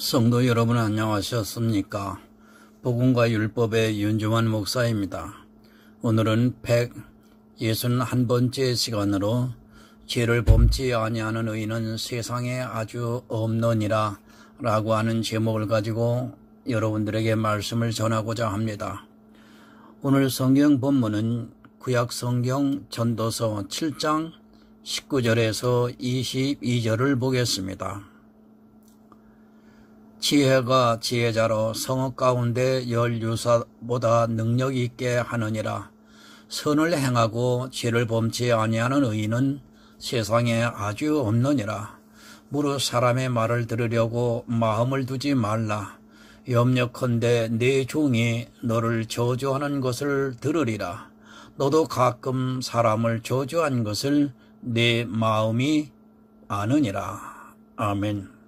성도 여러분 안녕하셨습니까? 복음과 율법의 윤주환 목사입니다. 오늘은 161번째 시간으로 죄를 범치 아니하는 의인은 세상에 아주 없느니라 라고 하는 제목을 가지고 여러분들에게 말씀을 전하고자 합니다. 오늘 성경 본문은 구약성경 전도서 7장 19절에서 22절을 보겠습니다. 지혜가 지혜자로 성읍 가운데 열유사보다 능력 있게 하느니라. 선을 행하고 죄를 범치 아니하는 의인은 세상에 아주 없느니라. 무릇 사람의 말을 들으려고 마음을 두지 말라. 염려컨대 네 종이 너를 저주하는 것을 들으리라. 너도 가끔 사람을 저주한 것을 네 마음이 아느니라. 아멘.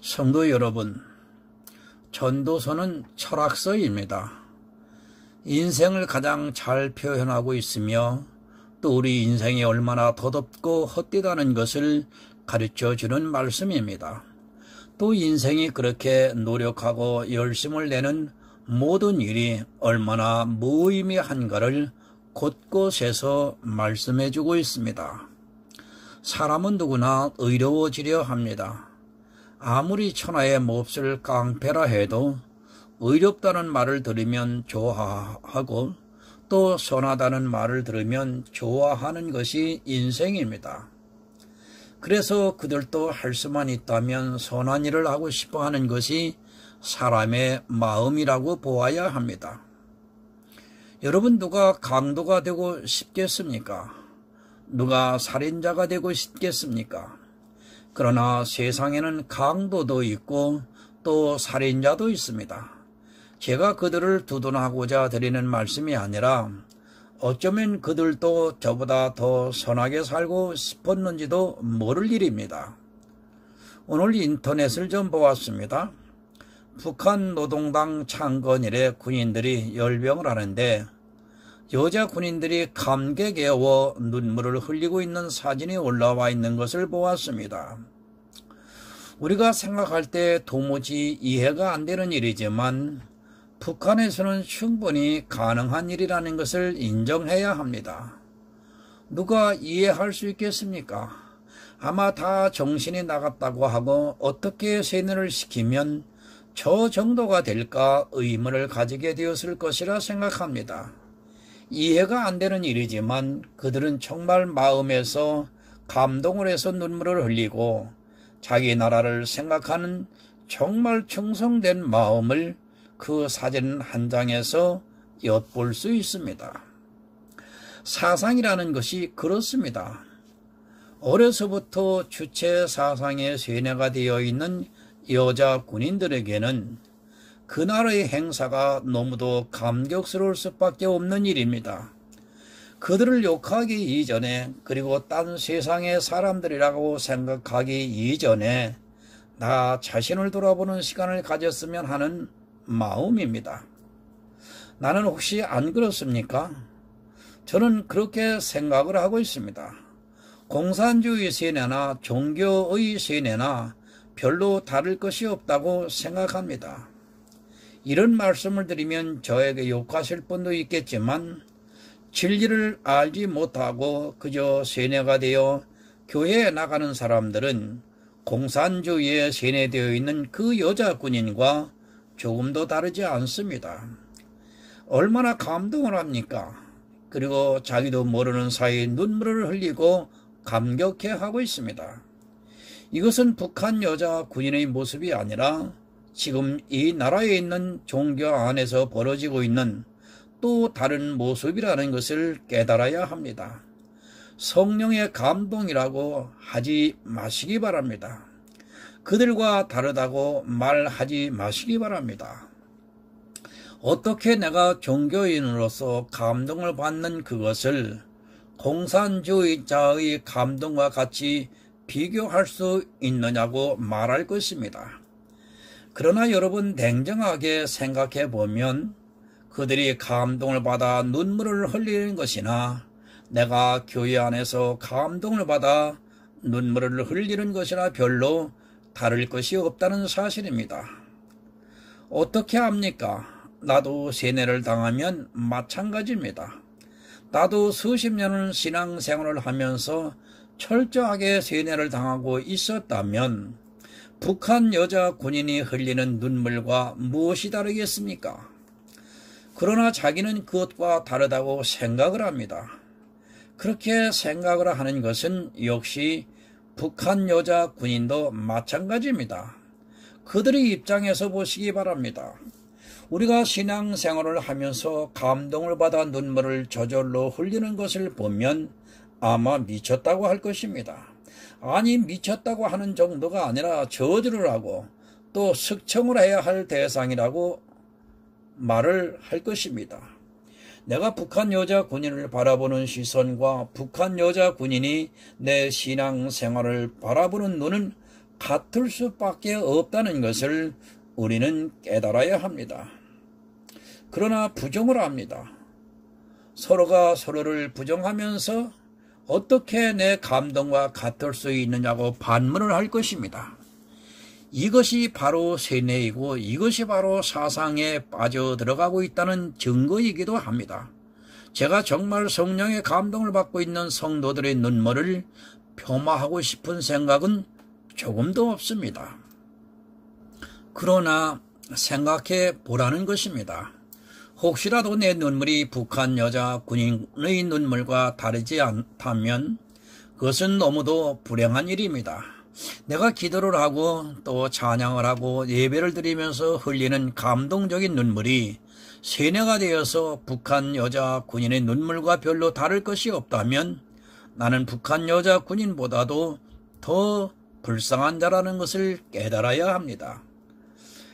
성도 여러분, 전도서는 철학서입니다. 인생을 가장 잘 표현하고 있으며 또 우리 인생이 얼마나 더덥고 헛되다는 것을 가르쳐주는 말씀입니다. 또 인생이 그렇게 노력하고 열심을 내는 모든 일이 얼마나 무의미한가를 곳곳에서 말씀해주고 있습니다. 사람은 누구나 의로워지려 합니다. 아무리 천하의 몹쓸 깡패라 해도 의롭다는 말을 들으면 좋아하고 또 선하다는 말을 들으면 좋아하는 것이 인생입니다. 그래서 그들도 할 수만 있다면 선한 일을 하고 싶어 하는 것이 사람의 마음이라고 보아야 합니다. 여러분, 누가 강도가 되고 싶겠습니까? 누가 살인자가 되고 싶겠습니까? 그러나 세상에는 강도도 있고 또 살인자도 있습니다. 제가 그들을 두둔하고자 드리는 말씀이 아니라 어쩌면 그들도 저보다 더 선하게 살고 싶었는지도 모를 일입니다. 오늘 인터넷을 좀 보았습니다. 북한 노동당 창건일에 군인들이 열병을 하는데 여자 군인들이 감격에 어워 눈물을 흘리고 있는 사진이 올라와 있는 것을 보았습니다. 우리가 생각할 때 도무지 이해가 안 되는 일이지만 북한에서는 충분히 가능한 일이라는 것을 인정해야 합니다. 누가 이해할 수 있겠습니까? 아마 다 정신이 나갔다고 하고 어떻게 세뇌를 시키면 저 정도가 될까 의문을 가지게 되었을 것이라 생각합니다. 이해가 안 되는 일이지만 그들은 정말 마음에서 감동을 해서 눈물을 흘리고 자기 나라를 생각하는 정말 충성된 마음을 그 사진 한 장에서 엿볼 수 있습니다. 사상이라는 것이 그렇습니다. 어려서부터 주체 사상의 세뇌가 되어 있는 여자 군인들에게는 그 나라의 행사가 너무도 감격스러울 수밖에 없는 일입니다. 그들을 욕하기 이전에 그리고 딴 세상의 사람들이라고 생각하기 이전에 나 자신을 돌아보는 시간을 가졌으면 하는 마음입니다. 나는 혹시 안 그렇습니까? 저는 그렇게 생각을 하고 있습니다. 공산주의 세뇌나 종교의 세뇌나 별로 다를 것이 없다고 생각합니다. 이런 말씀을 드리면 저에게 욕하실 분도 있겠지만 진리를 알지 못하고 그저 세뇌가 되어 교회에 나가는 사람들은 공산주의에 세뇌되어 있는 그 여자 군인과 조금도 다르지 않습니다. 얼마나 감동을 합니까? 그리고 자기도 모르는 사이 눈물을 흘리고 감격해하고 있습니다. 이것은 북한 여자 군인의 모습이 아니라 지금 이 나라에 있는 종교 안에서 벌어지고 있는 또 다른 모습이라는 것을 깨달아야 합니다. 성령의 감동이라고 하지 마시기 바랍니다. 그들과 다르다고 말하지 마시기 바랍니다. 어떻게 내가 종교인으로서 감동을 받는 그것을 공산주의자의 감동과 같이 비교할 수 있느냐고 말할 것입니다. 그러나 여러분, 냉정하게 생각해 보면 그들이 감동을 받아 눈물을 흘리는 것이나 내가 교회 안에서 감동을 받아 눈물을 흘리는 것이나 별로 다를 것이 없다는 사실입니다. 어떻게 합니까? 나도 세뇌를 당하면 마찬가지입니다. 나도 수십 년을 신앙생활을 하면서 철저하게 세뇌를 당하고 있었다면 북한 여자 군인이 흘리는 눈물과 무엇이 다르겠습니까? 그러나 자기는 그것과 다르다고 생각을 합니다. 그렇게 생각을 하는 것은 역시 북한 여자 군인도 마찬가지입니다. 그들의 입장에서 보시기 바랍니다. 우리가 신앙생활을 하면서 감동을 받아 눈물을 저절로 흘리는 것을 보면 아마 미쳤다고 할 것입니다. 아니, 미쳤다고 하는 정도가 아니라 저주를 하고 또 숙청을 해야 할 대상이라고 말을 할 것입니다. 내가 북한 여자 군인을 바라보는 시선과 북한 여자 군인이 내 신앙생활을 바라보는 눈은 같을 수밖에 없다는 것을 우리는 깨달아야 합니다. 그러나 부정을 합니다. 서로가 서로를 부정하면서 어떻게 내 감동과 같을 수 있느냐고 반문을 할 것입니다. 이것이 바로 세뇌이고 이것이 바로 사상에 빠져들어가고 있다는 증거이기도 합니다. 제가 정말 성령의 감동을 받고 있는 성도들의 눈물을 폄하하고 싶은 생각은 조금도 없습니다. 그러나 생각해 보라는 것입니다. 혹시라도 내 눈물이 북한 여자 군인의 눈물과 다르지 않다면 그것은 너무도 불행한 일입니다. 내가 기도를 하고 또 찬양을 하고 예배를 드리면서 흘리는 감동적인 눈물이 세뇌가 되어서 북한 여자 군인의 눈물과 별로 다를 것이 없다면 나는 북한 여자 군인보다도 더 불쌍한 자라는 것을 깨달아야 합니다.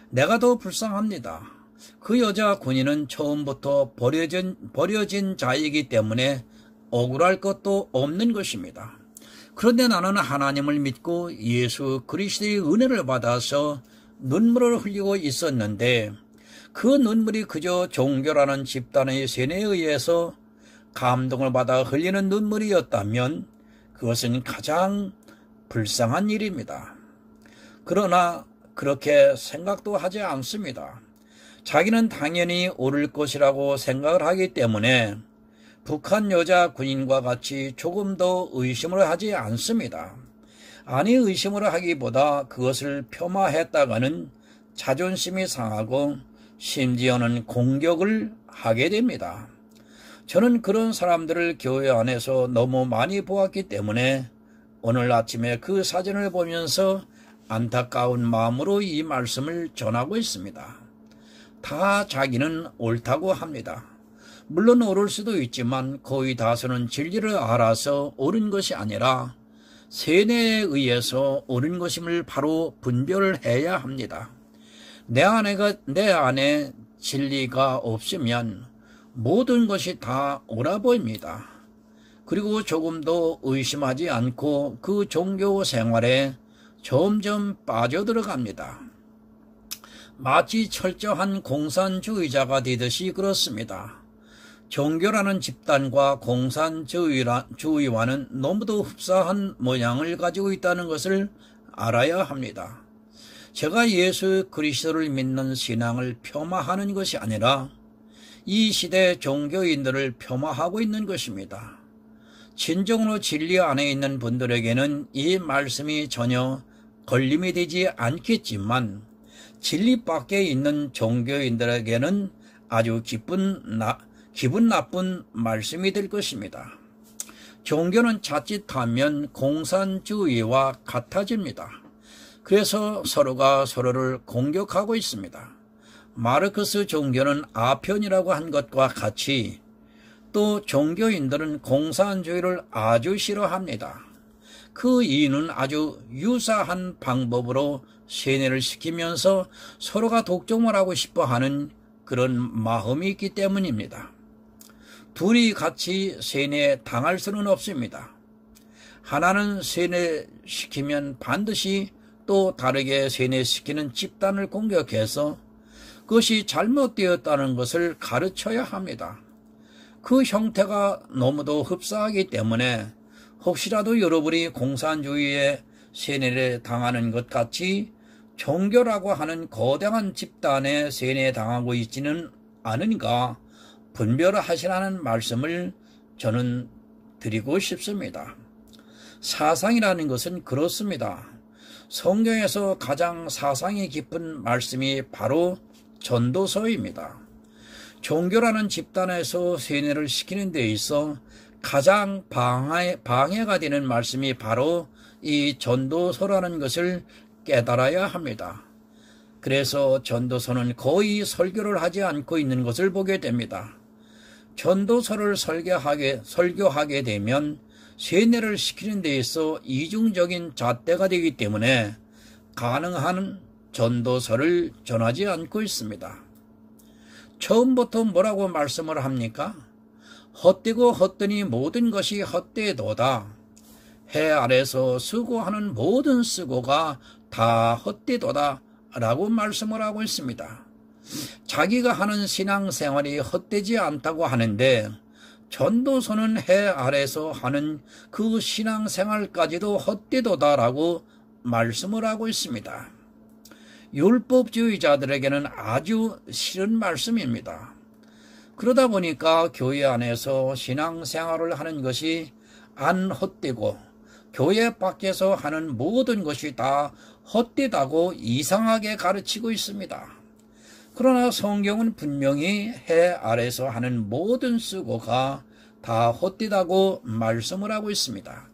내가 더 불쌍합니다. 그 여자 군인은 처음부터 버려진 자이기 때문에 억울할 것도 없는 것입니다. 그런데 나는 하나님을 믿고 예수 그리스도의 은혜를 받아서 눈물을 흘리고 있었는데 그 눈물이 그저 종교라는 집단의 세뇌에 의해서 감동을 받아 흘리는 눈물이었다면 그것은 가장 불쌍한 일입니다. 그러나 그렇게 생각도 하지 않습니다. 자기는 당연히 옳을 것이라고 생각을 하기 때문에 북한 여자 군인과 같이 조금 더 의심을 하지 않습니다. 아니, 의심을 하기보다 그것을 폄하했다가는 자존심이 상하고 심지어는 공격을 하게 됩니다. 저는 그런 사람들을 교회 안에서 너무 많이 보았기 때문에 오늘 아침에 그 사진을 보면서 안타까운 마음으로 이 말씀을 전하고 있습니다. 다 자기는 옳다고 합니다. 물론 옳을 수도 있지만 거의 다수는 진리를 알아서 옳은 것이 아니라 세뇌에 의해서 옳은 것임을 바로 분별해야 합니다. 내 안에 진리가 없으면 모든 것이 다 옳아 보입니다. 그리고 조금도 의심하지 않고 그 종교 생활에 점점 빠져들어갑니다. 마치 철저한 공산주의자가 되듯이 그렇습니다. 종교라는 집단과 공산주의와는 너무도 흡사한 모양을 가지고 있다는 것을 알아야 합니다. 제가 예수 그리스도를 믿는 신앙을 폄하하는 것이 아니라 이 시대 종교인들을 폄하하고 있는 것입니다. 진정으로 진리 안에 있는 분들에게는 이 말씀이 전혀 걸림이 되지 않겠지만 진리 밖에 있는 종교인들에게는 아주 기분 나쁜 말씀이 될 것입니다. 종교는 자칫하면 공산주의와 같아집니다. 그래서 서로가 서로를 공격하고 있습니다. 마르크스 종교는 아편이라고 한 것과 같이 또 종교인들은 공산주의를 아주 싫어합니다. 그 이유는 아주 유사한 방법으로 세뇌를 시키면서 서로가 독점을 하고 싶어하는 그런 마음이 있기 때문입니다. 둘이 같이 세뇌 당할 수는 없습니다. 하나는 세뇌시키면 반드시 또 다르게 세뇌시키는 집단을 공격해서 그것이 잘못되었다는 것을 가르쳐야 합니다. 그 형태가 너무도 흡사하기 때문에 혹시라도 여러분이 공산주의에 세뇌를 당하는 것 같이 종교라고 하는 거대한 집단에 세뇌당하고 있지는 않으니까 분별하시라는 말씀을 저는 드리고 싶습니다. 사상이라는 것은 그렇습니다. 성경에서 가장 사상이 깊은 말씀이 바로 전도서입니다. 종교라는 집단에서 세뇌를 시키는 데 있어 가장 방해가 되는 말씀이 바로 이 전도서라는 것을 깨달아야 합니다. 그래서 전도서는 거의 설교를 하지 않고 있는 것을 보게 됩니다. 전도서를 설교하게 되면 세뇌를 시키는 데 있어 이중적인 잣대가 되기 때문에 가능한 전도서를 전하지 않고 있습니다. 처음부터 뭐라고 말씀을 합니까? 헛되고 헛되니 모든 것이 헛되도다. 해 아래서 수고하는 모든 수고가 다 헛되도다 라고 말씀을 하고 있습니다. 자기가 하는 신앙생활이 헛되지 않다고 하는데 전도서는 해 아래서 하는 그 신앙생활까지도 헛되도다라고 말씀을 하고 있습니다. 율법주의자들에게는 아주 싫은 말씀입니다. 그러다 보니까 교회 안에서 신앙생활을 하는 것이 안 헛되고 교회 밖에서 하는 모든 것이 다 헛되다고 이상하게 가르치고 있습니다. 그러나 성경은 분명히 해 아래서 하는 모든 수고가 다 헛되다고 말씀을 하고 있습니다.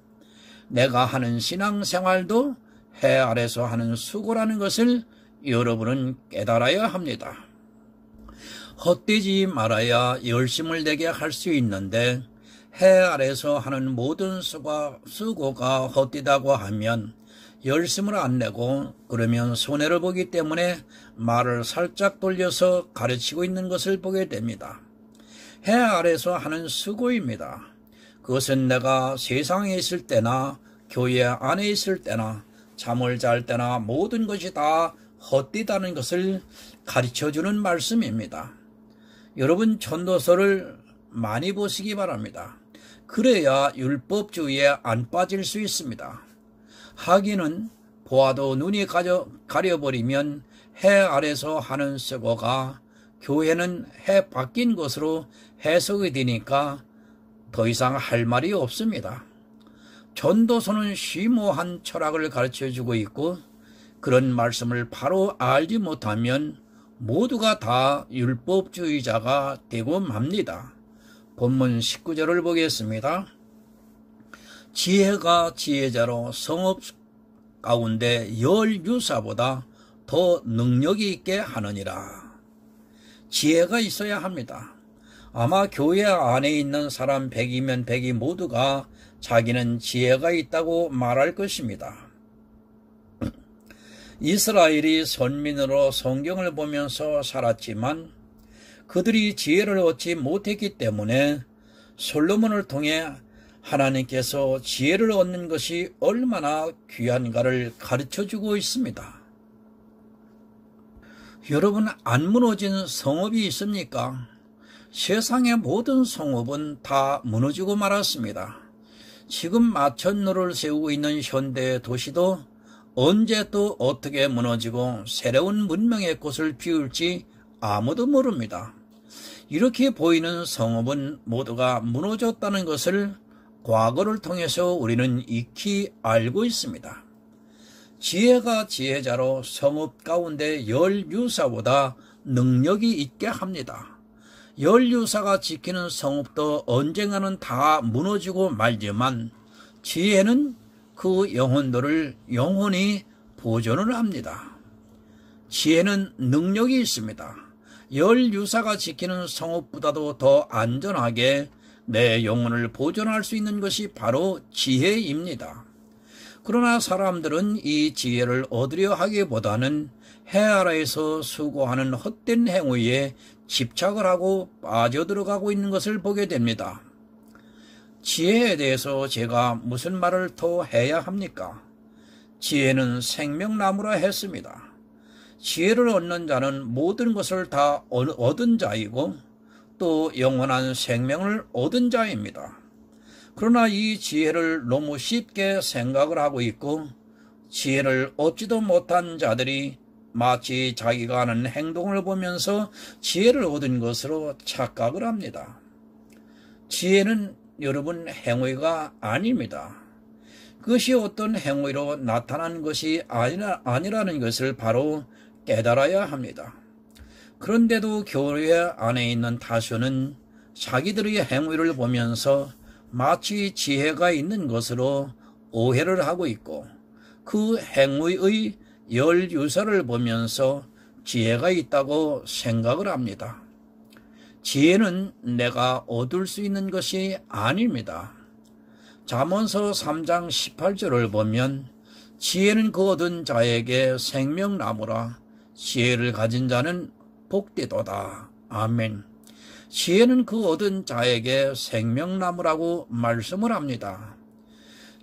내가 하는 신앙생활도 해 아래서 하는 수고라는 것을 여러분은 깨달아야 합니다. 헛되지 말아야 열심을 내게 할 수 있는데 해 아래서 하는 모든 수고가 헛되다고 하면 열심을 안 내고 그러면 손해를 보기 때문에 말을 살짝 돌려서 가르치고 있는 것을 보게 됩니다. 해 아래서 하는 수고입니다. 그것은 내가 세상에 있을 때나 교회 안에 있을 때나 잠을 잘 때나 모든 것이 다 헛되다는 것을 가르쳐주는 말씀입니다. 여러분 전도서를 많이 보시기 바랍니다. 그래야 율법주의에 안 빠질 수 있습니다. 하기는 보아도 눈이 가려버리면 해 아래서 하는 수고가 교회는 해 바뀐 것으로 해석이 되니까 더 이상 할 말이 없습니다. 전도서는 심오한 철학을 가르쳐주고 있고 그런 말씀을 바로 알지 못하면 모두가 다 율법주의자가 되고 맙니다. 본문 19절을 보겠습니다. 지혜가 지혜자로 성읍 가운데 열 유사보다 더 능력이 있게 하느니라. 지혜가 있어야 합니다. 아마 교회 안에 있는 사람 100이면 100이 모두가 자기는 지혜가 있다고 말할 것입니다. 이스라엘이 선민으로 성경을 보면서 살았지만 그들이 지혜를 얻지 못했기 때문에 솔로몬을 통해 하나님께서 지혜를 얻는 것이 얼마나 귀한가를 가르쳐주고 있습니다. 여러분, 안 무너진 성읍이 있습니까? 세상의 모든 성읍은 다 무너지고 말았습니다. 지금 마천루를 세우고 있는 현대 도시도 언제 또 어떻게 무너지고 새로운 문명의 꽃을 피울지 아무도 모릅니다. 이렇게 보이는 성읍은 모두가 무너졌다는 것을 과거를 통해서 우리는 익히 알고 있습니다. 지혜가 지혜자로 성읍 가운데 열 유사보다 능력이 있게 합니다. 열 유사가 지키는 성읍도 언젠가는 다 무너지고 말지만 지혜는 그 영혼들을 영원히 보존을 합니다. 지혜는 능력이 있습니다. 열 유사가 지키는 성읍보다도 더 안전하게 내 영혼을 보존할 수 있는 것이 바로 지혜입니다. 그러나 사람들은 이 지혜를 얻으려 하기보다는 해 아래에서 수고하는 헛된 행위에 집착을 하고 빠져들어가고 있는 것을 보게 됩니다. 지혜에 대해서 제가 무슨 말을 더 해야 합니까? 지혜는 생명나무라 했습니다. 지혜를 얻는 자는 모든 것을 다 얻은 자이고 또 영원한 생명을 얻은 자입니다. 그러나 이 지혜를 너무 쉽게 생각을 하고 있고 지혜를 얻지도 못한 자들이 마치 자기가 하는 행동을 보면서 지혜를 얻은 것으로 착각을 합니다. 지혜는 여러분 행위가 아닙니다. 그것이 어떤 행위로 나타난 것이 아니라는 것을 바로 깨달아야 합니다. 그런데도 교회 안에 있는 다수는 자기들의 행위를 보면서 마치 지혜가 있는 것으로 오해를 하고 있고 그 행위의 열유서를 보면서 지혜가 있다고 생각을 합니다. 지혜는 내가 얻을 수 있는 것이 아닙니다. 잠언서 3장 18절을 보면 지혜는 그 얻은 자에게 생명나무라 지혜를 가진 자는 복되도다. 아멘. 지혜는 그 얻은 자에게 생명나무라고 말씀을 합니다.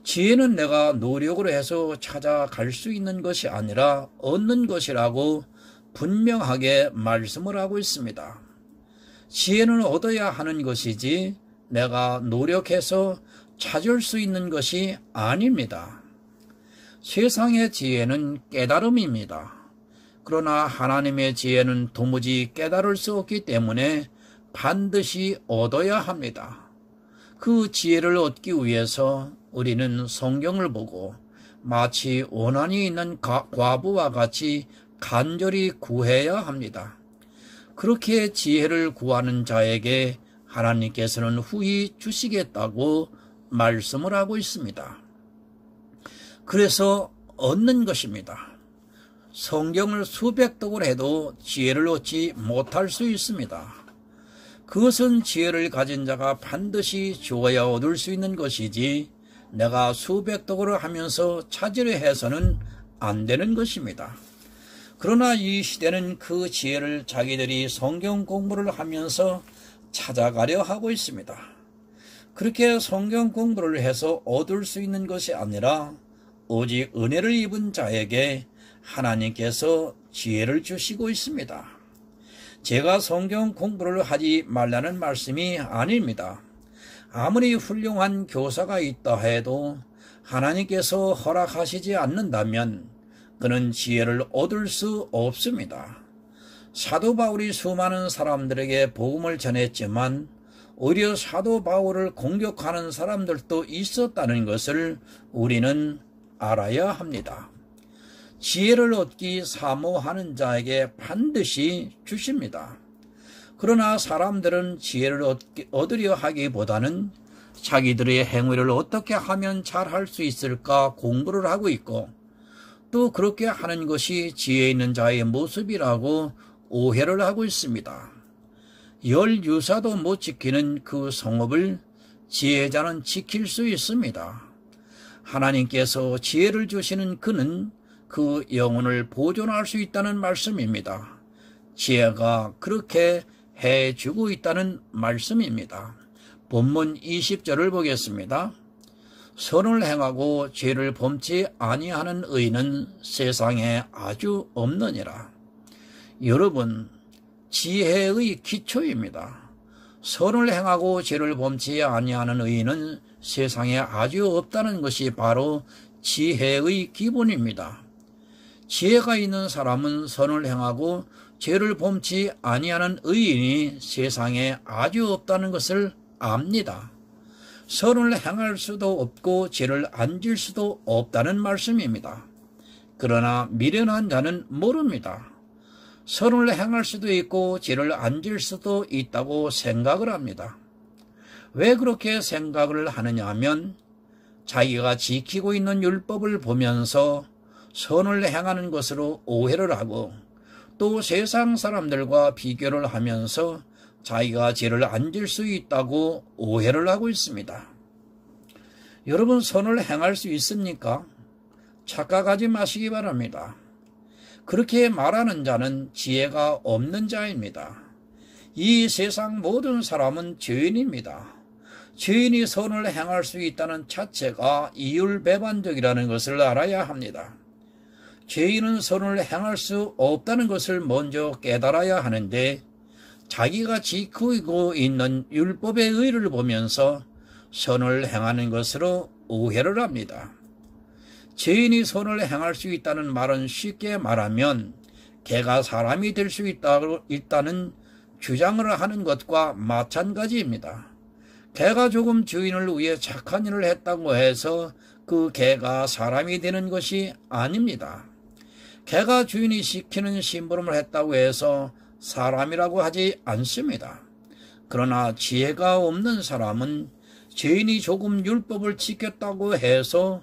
지혜는 내가 노력으로 해서 찾아갈 수 있는 것이 아니라 얻는 것이라고 분명하게 말씀을 하고 있습니다. 지혜는 얻어야 하는 것이지 내가 노력해서 찾을 수 있는 것이 아닙니다. 세상의 지혜는 깨달음입니다. 그러나 하나님의 지혜는 도무지 깨달을 수 없기 때문에 반드시 얻어야 합니다. 그 지혜를 얻기 위해서 우리는 성경을 보고 마치 원한이 있는 과부와 같이 간절히 구해야 합니다. 그렇게 지혜를 구하는 자에게 하나님께서는 후히 주시겠다고 말씀을 하고 있습니다. 그래서 얻는 것입니다. 성경을 수백 독을 해도 지혜를 얻지 못할 수 있습니다. 그것은 지혜를 가진 자가 반드시 주어야 얻을 수 있는 것이지 내가 수백 독을 하면서 찾으려 해서는 안 되는 것입니다. 그러나 이 시대는 그 지혜를 자기들이 성경 공부를 하면서 찾아가려 하고 있습니다. 그렇게 성경 공부를 해서 얻을 수 있는 것이 아니라 오직 은혜를 입은 자에게 하나님께서 지혜를 주시고 있습니다. 제가 성경 공부를 하지 말라는 말씀이 아닙니다. 아무리 훌륭한 교사가 있다 해도 하나님께서 허락하시지 않는다면 그는 지혜를 얻을 수 없습니다. 사도 바울이 수많은 사람들에게 복음을 전했지만 오히려 사도 바울을 공격하는 사람들도 있었다는 것을 우리는 알아야 합니다. 지혜를 얻기 사모하는 자에게 반드시 주십니다. 그러나 사람들은 지혜를 얻으려 하기보다는 자기들의 행위를 어떻게 하면 잘할 수 있을까 공부를 하고 있고 또 그렇게 하는 것이 지혜 있는 자의 모습이라고 오해를 하고 있습니다. 열유사도 못 지키는 그 성읍을 지혜자는 지킬 수 있습니다. 하나님께서 지혜를 주시는 그는 그 영혼을 보존할 수 있다는 말씀입니다. 지혜가 그렇게 해주고 있다는 말씀입니다. 본문 20절을 보겠습니다. 선을 행하고 죄를 범치 아니하는 의인은 세상에 아주 없느니라. 여러분, 지혜의 기초입니다. 선을 행하고 죄를 범치 아니하는 의인은 세상에 아주 없다는 것이 바로 지혜의 기본입니다. 지혜가 있는 사람은 선을 행하고 죄를 범치 아니하는 의인이 세상에 아주 없다는 것을 압니다. 선을 행할 수도 없고 죄를 안 질 수도 없다는 말씀입니다. 그러나 미련한 자는 모릅니다. 선을 행할 수도 있고 죄를 안 질 수도 있다고 생각을 합니다. 왜 그렇게 생각을 하느냐 하면 자기가 지키고 있는 율법을 보면서 선을 행하는 것으로 오해를 하고 또 세상 사람들과 비교를 하면서 자기가 죄를 안 질 수 있다고 오해를 하고 있습니다. 여러분, 선을 행할 수 있습니까? 착각하지 마시기 바랍니다. 그렇게 말하는 자는 지혜가 없는 자입니다. 이 세상 모든 사람은 죄인입니다. 죄인이 선을 행할 수 있다는 자체가 이율배반적이라는 것을 알아야 합니다. 죄인은 선을 행할 수 없다는 것을 먼저 깨달아야 하는데 자기가 지키고 있는 율법의 의를 보면서 선을 행하는 것으로 오해를 합니다. 죄인이 선을 행할 수 있다는 말은 쉽게 말하면 개가 사람이 될 수 있다는 주장을 하는 것과 마찬가지입니다. 개가 조금 주인을 위해 착한 일을 했다고 해서 그 개가 사람이 되는 것이 아닙니다. 개가 주인이 시키는 심부름을 했다고 해서 사람이라고 하지 않습니다. 그러나 지혜가 없는 사람은 죄인이 조금 율법을 지켰다고 해서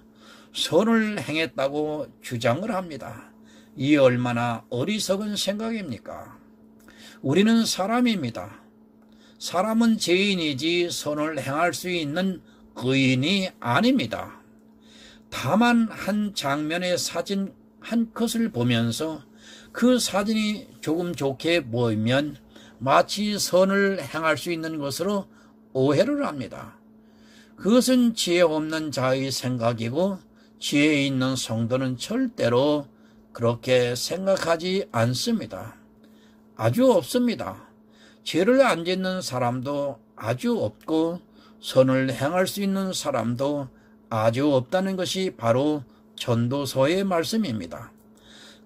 선을 행했다고 주장을 합니다. 이 얼마나 어리석은 생각입니까? 우리는 사람입니다. 사람은 죄인이지 선을 행할 수 있는 의인이 아닙니다. 다만 한 장면의 사진 한 컷을 보면서 그 사진이 조금 좋게 보이면 마치 선을 행할 수 있는 것으로 오해를 합니다. 그것은 지혜 없는 자의 생각이고 지혜 있는 성도는 절대로 그렇게 생각하지 않습니다. 아주 없습니다. 죄를 안 짓는 사람도 아주 없고 선을 행할 수 있는 사람도 아주 없다는 것이 바로 전도서의 말씀입니다.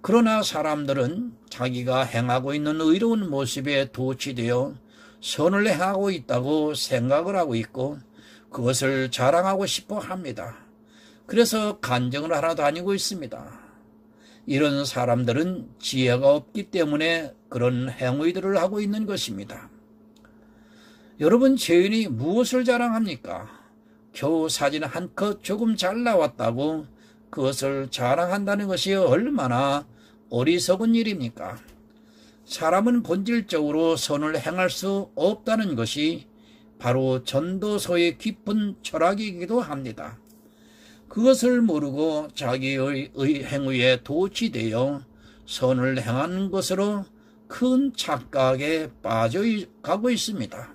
그러나 사람들은 자기가 행하고 있는 의로운 모습에 도취되어 선을 행하고 있다고 생각을 하고 있고 그것을 자랑하고 싶어 합니다. 그래서 간증을 하러 다니고 있습니다. 이런 사람들은 지혜가 없기 때문에 그런 행위들을 하고 있는 것입니다. 여러분, 죄인이 무엇을 자랑합니까? 겨우 사진 한 컷 조금 잘 나왔다고 그것을 자랑한다는 것이 얼마나 어리석은 일입니까? 사람은 본질적으로 선을 행할 수 없다는 것이 바로 전도서의 깊은 철학이기도 합니다. 그것을 모르고 자기의 행위에 도취되어 선을 행하는 것으로 큰 착각에 빠져가고 있습니다.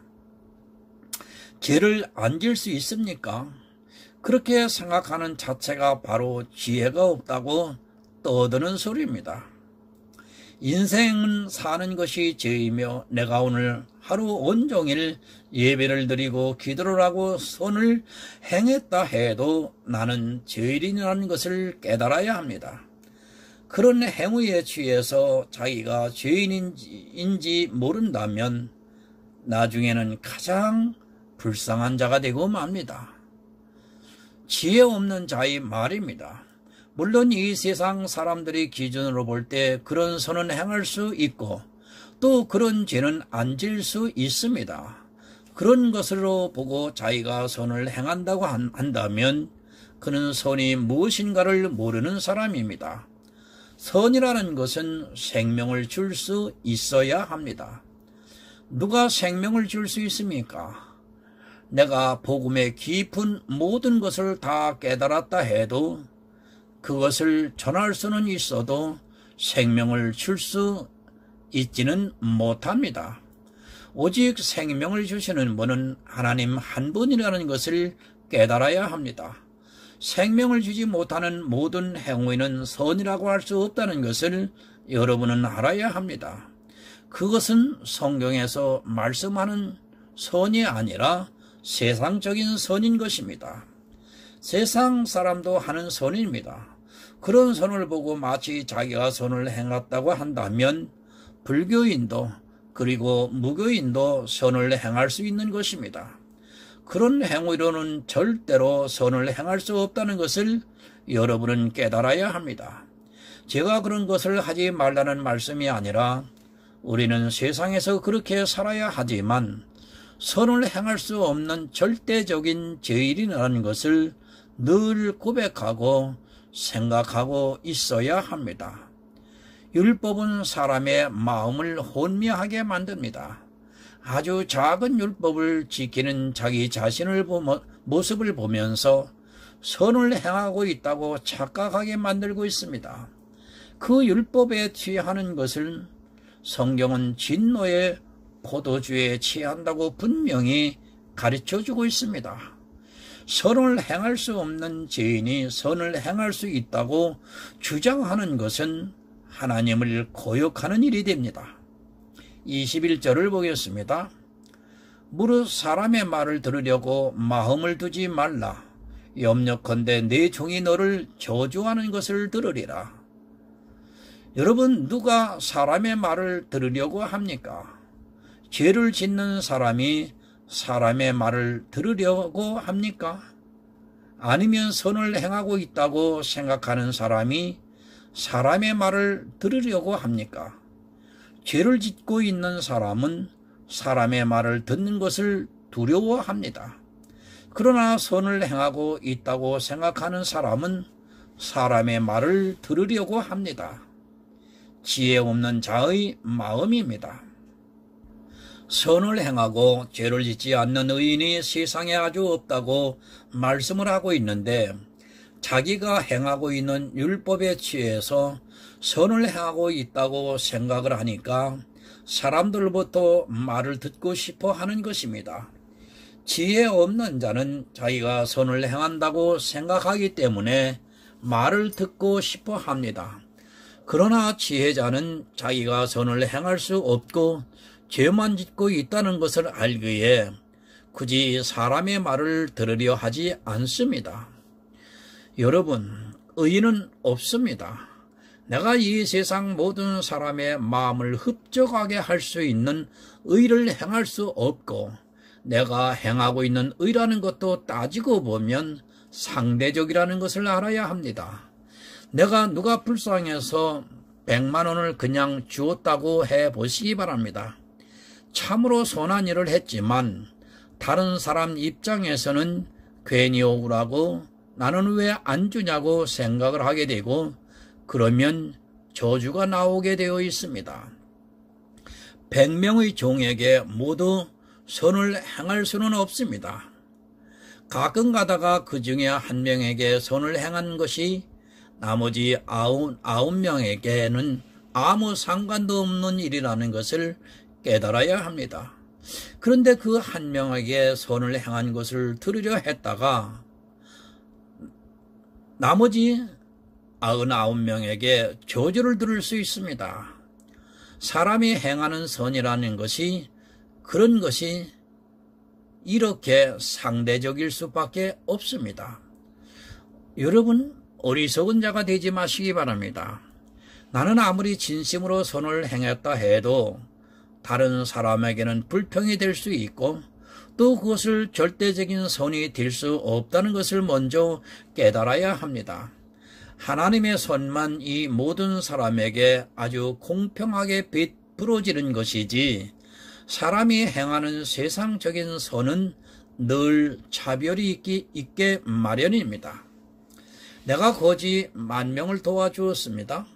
죄를 안 질 수 있습니까? 그렇게 생각하는 자체가 바로 지혜가 없다고 떠드는 소리입니다. 인생은 사는 것이 죄이며 내가 오늘 하루 온종일 예배를 드리고 기도를 하고 선을 행했다 해도 나는 죄인이라는 것을 깨달아야 합니다. 그런 행위에 취해서 자기가 죄인인지 모른다면 나중에는 가장 불쌍한 자가 되고 맙니다. 지혜 없는 자의 말입니다. 물론 이 세상 사람들이 기준으로 볼 때 그런 선은 행할 수 있고 또 그런 죄는 안 질 수 있습니다. 그런 것으로 보고 자기가 선을 행한다고 한다면 그는 선이 무엇인가를 모르는 사람입니다. 선이라는 것은 생명을 줄 수 있어야 합니다. 누가 생명을 줄 수 있습니까? 내가 복음의 깊은 모든 것을 다 깨달았다 해도 그것을 전할 수는 있어도 생명을 줄 수 있지는 못합니다. 오직 생명을 주시는 분은 하나님 한 분이라는 것을 깨달아야 합니다. 생명을 주지 못하는 모든 행위는 선이라고 할 수 없다는 것을 여러분은 알아야 합니다. 그것은 성경에서 말씀하는 선이 아니라 세상적인 선인 것입니다. 세상 사람도 하는 선입니다. 그런 선을 보고 마치 자기가 선을 행했다고 한다면 불교인도 그리고 무교인도 선을 행할 수 있는 것입니다. 그런 행위로는 절대로 선을 행할 수 없다는 것을 여러분은 깨달아야 합니다. 제가 그런 것을 하지 말라는 말씀이 아니라 우리는 세상에서 그렇게 살아야 하지만 선을 행할 수 없는 절대적인 죄인이라는 것을 늘 고백하고 생각하고 있어야 합니다. 율법은 사람의 마음을 혼미하게 만듭니다. 아주 작은 율법을 지키는 자기 자신의 모습을 보면서 선을 행하고 있다고 착각하게 만들고 있습니다. 그 율법에 취하는 것을 성경은 진노의 포도주에 취한다고 분명히 가르쳐주고 있습니다. 선을 행할 수 없는 죄인이 선을 행할 수 있다고 주장하는 것은 하나님을 거역하는 일이 됩니다. 21절을 보겠습니다. 무릇 사람의 말을 들으려고 마음을 두지 말라. 염려컨대 내 종이 너를 저주하는 것을 들으리라. 여러분, 누가 사람의 말을 들으려고 합니까? 죄를 짓는 사람이 사람의 말을 들으려고 합니까? 아니면 선을 행하고 있다고 생각하는 사람이 사람의 말을 들으려고 합니까? 죄를 짓고 있는 사람은 사람의 말을 듣는 것을 두려워합니다. 그러나 선을 행하고 있다고 생각하는 사람은 사람의 말을 들으려고 합니다. 지혜 없는 자의 마음입니다. 선을 행하고 죄를 짓지 않는 의인이 세상에 아주 없다고 말씀을 하고 있는데, 자기가 행하고 있는 율법에 취해서 선을 행하고 있다고 생각을 하니까 사람들부터 말을 듣고 싶어 하는 것입니다. 지혜 없는 자는 자기가 선을 행한다고 생각하기 때문에 말을 듣고 싶어 합니다. 그러나 지혜자는 자기가 선을 행할 수 없고 죄만 짓고 있다는 것을 알기에 굳이 사람의 말을 들으려 하지 않습니다. 여러분, 의인은 없습니다. 내가 이 세상 모든 사람의 마음을 흡족하게 할 수 있는 의를 행할 수 없고, 내가 행하고 있는 의라는 것도 따지고 보면 상대적이라는 것을 알아야 합니다. 내가 누가 불쌍해서 100만 원을 그냥 주었다고 해보시기 바랍니다. 참으로 선한 일을 했지만 다른 사람 입장에서는 괜히 억울하고 나는 왜 안 주냐고 생각을 하게 되고, 그러면 저주가 나오게 되어 있습니다. 100명의 종에게 모두 선을 행할 수는 없습니다. 가끔 가다가 그 중에 한 명에게 선을 행한 것이 나머지 99명에게는 아무 상관도 없는 일이라는 것을 깨달아야 합니다. 그런데 그 한 명에게 선을 행한 것을 들으려 했다가 나머지 99명에게 저주를 들을 수 있습니다. 사람이 행하는 선이라는 것이 그런 것이 이렇게 상대적일 수밖에 없습니다. 여러분, 어리석은 자가 되지 마시기 바랍니다. 나는 아무리 진심으로 선을 행했다 해도 다른 사람에게는 불평이 될 수 있고 또 그것을 절대적인 선이 될 수 없다는 것을 먼저 깨달아야 합니다. 하나님의 선만 이 모든 사람에게 아주 공평하게 베풀어지는 것이지, 사람이 행하는 세상적인 선은 늘 차별이 있게 마련입니다. 내가 거지 10,000명을 도와주었습니다.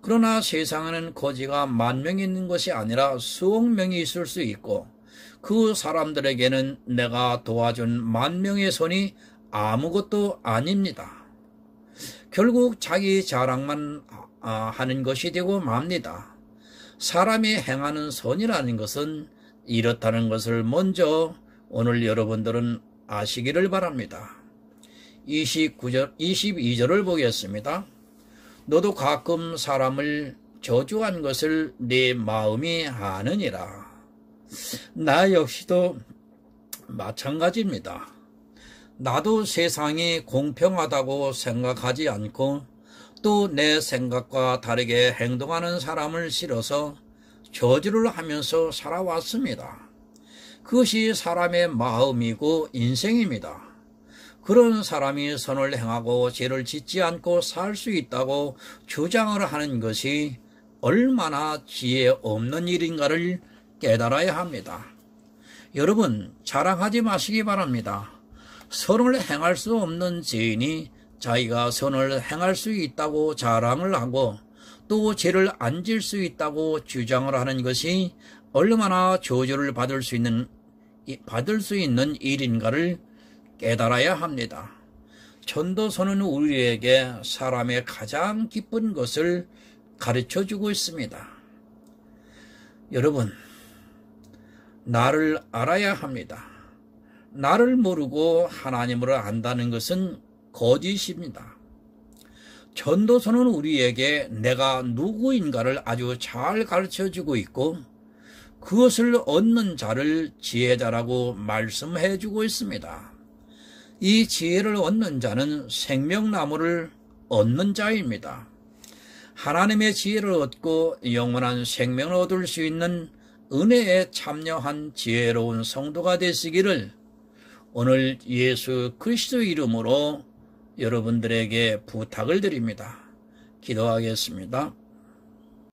그러나 세상에는 거지가 10,000명이 있는 것이 아니라 수억 명이 있을 수 있고, 그 사람들에게는 내가 도와준 10,000명의 선이 아무것도 아닙니다. 결국 자기 자랑만 하는 것이 되고 맙니다. 사람이 행하는 선이라는 것은 이렇다는 것을 먼저 오늘 여러분들은 아시기를 바랍니다. 22절을 보겠습니다. 너도 가끔 사람을 저주한 것을 네 마음이 아느니라. 나 역시도 마찬가지입니다. 나도 세상이 공평하다고 생각하지 않고 또 내 생각과 다르게 행동하는 사람을 싫어서 저주를 하면서 살아왔습니다. 그것이 사람의 마음이고 인생입니다. 그런 사람이 선을 행하고 죄를 짓지 않고 살 수 있다고 주장을 하는 것이 얼마나 지혜 없는 일인가를 깨달아야 합니다. 여러분, 자랑하지 마시기 바랍니다. 선을 행할 수 없는 죄인이 자기가 선을 행할 수 있다고 자랑을 하고 또 죄를 안 질 수 있다고 주장을 하는 것이 얼마나 저주를 받을 수 있는 일인가를 깨달아야 합니다. 전도서는 우리에게 사람의 가장 기쁜 것을 가르쳐주고 있습니다. 여러분, 나를 알아야 합니다. 나를 모르고 하나님을 안다는 것은 거짓입니다. 전도서는 우리에게 내가 누구인가를 아주 잘 가르쳐주고 있고 그것을 얻는 자를 지혜자라고 말씀해주고 있습니다. 이 지혜를 얻는 자는 생명나무를 얻는 자입니다. 하나님의 지혜를 얻고 영원한 생명을 얻을 수 있는 은혜에 참여한 지혜로운 성도가 되시기를 오늘 예수 그리스도 이름으로 여러분들에게 부탁을 드립니다. 기도하겠습니다.